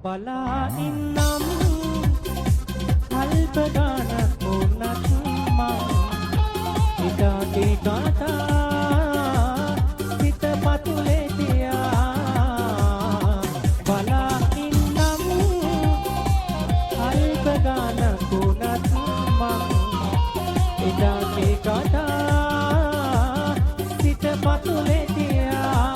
බලා ඉන්නම් කල්ප ගානක් වුණත් මං ඉඩාගේ ගාථා සිත පතුලේ තියා බලා ඉන්නම් කල්ප ගානක් වුණත් මං ඉඩාගේ ගාථා සිත පතුලේ තියා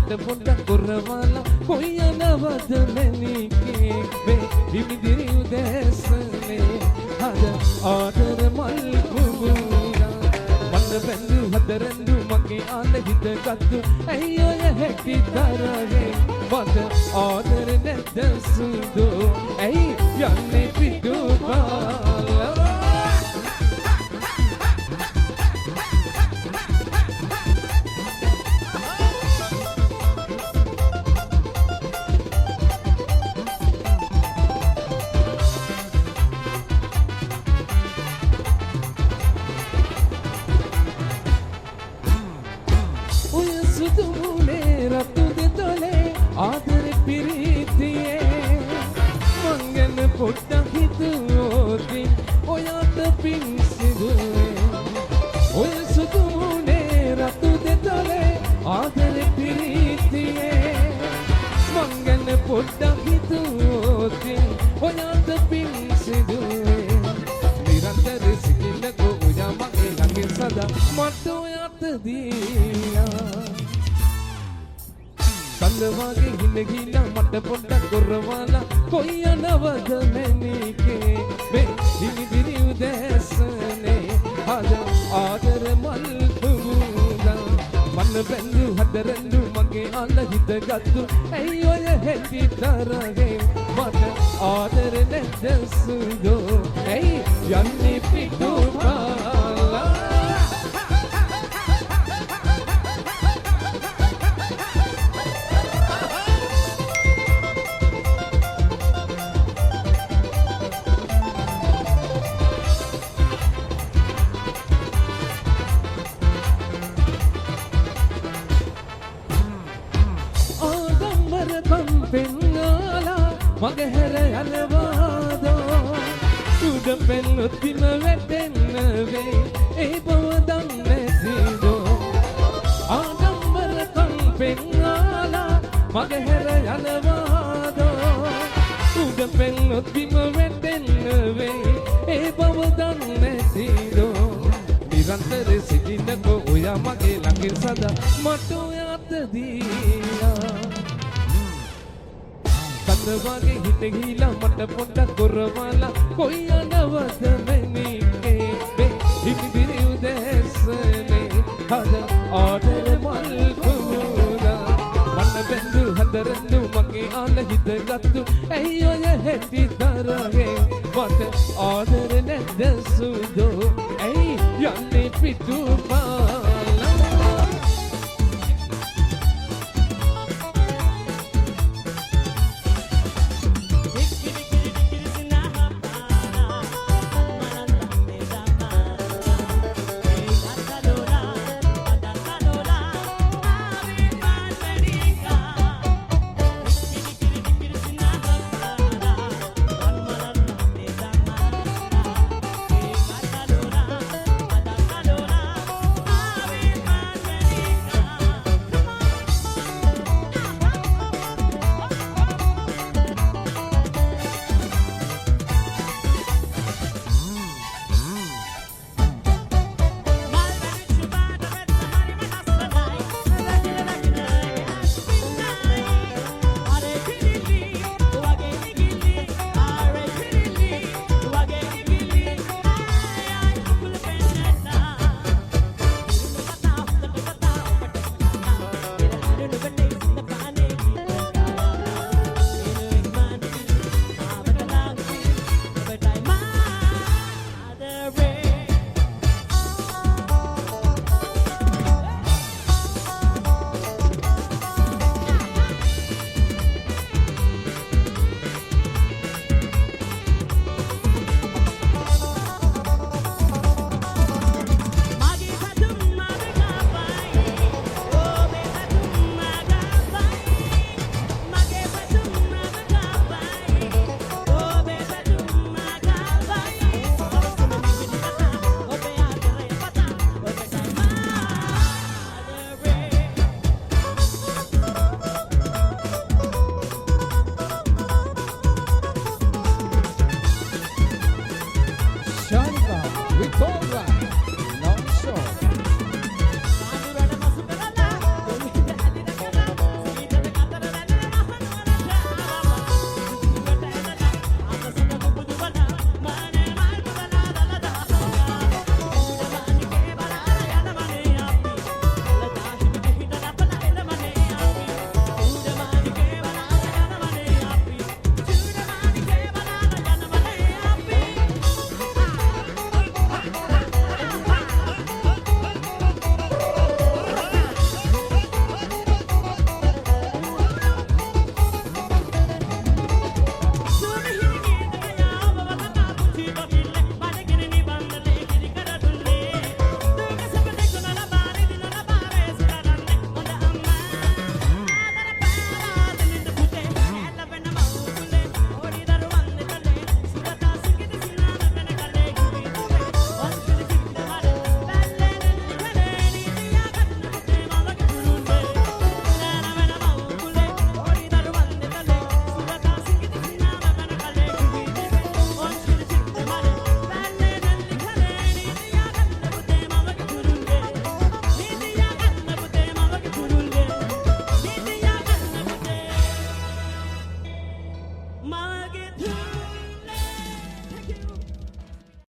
මට පොඩ්ඩක් කරවලා කොයි යනවද මැනිකේ වේ විමිදිරි උදෑසනේ හද ආදර මල් කුඹුරා මන්න බැඳු හදරඳු මගේ ආල හිතගත්තු ඇයි ඔය හැටි තරගේ මට ආදර නැද්ද සුදෝ ඇයි යන්නේ පිටුපාලා ආදරෙ පිරිතියේ මංගන පොට්ටක් හිතුවෝතින් ඔයාට පින් සිදුවේ ඔය සුදු මුනේ රතු දෙතොලේ ආදරෙ පිරිතියේ මංගන පොට්ටක් හිතුවෝතින් ඔයාට පින් සිදුවේ නිරන්තර සිටින්නකෝ ඔයා මගේ ළඟින් සදා මට ඔයාට දීලා සඳවාගේ හිඳ ගිලා මට පොඩ්ඩක් කරවලා කොයි යනවද මැනිකේ වේ විමිදිරි උදෑසනේ හද ආදර මල් පුබුදා මන්න බැඳු හදරඳු මගේ ආල හිතගත්තු ඇයි ඔය හැටි තරගේ මට ආදර නැද්ද සුදෝ ඇයි යන්නේ පිටුපාලා මගේ හැර යනවාදෝ උඩ පෙන්නොත් බිම වැටෙන්න වේ ඒ බව දන්නේ නැතිදෝ ආඩම්බර කම් පෙන්නාලා මගේ හැර යනවාදෝ උඩ පෙන්නොත් බිම වැටෙන්න වේ ඒ බව දන්නේ නැතිදෝ නිරන්තර සිටින්නකෝ ඔයා මගේ ළඟින් සදා මට ඔයාට දීලා සඳවාගේ හිත ගිලා මට පොඩ්ඩක් කරවලා කොයි යනවද මැනිකේ වේ විමිදිරි උදෑසනේ හද ආදර මල් කුඹුරා මන්න බැඳු හදරඳු මගේ ආල හිතගත්තු ඇයි ඔය හැටි තරගේ මට ආදර නැද්ද සුදෝ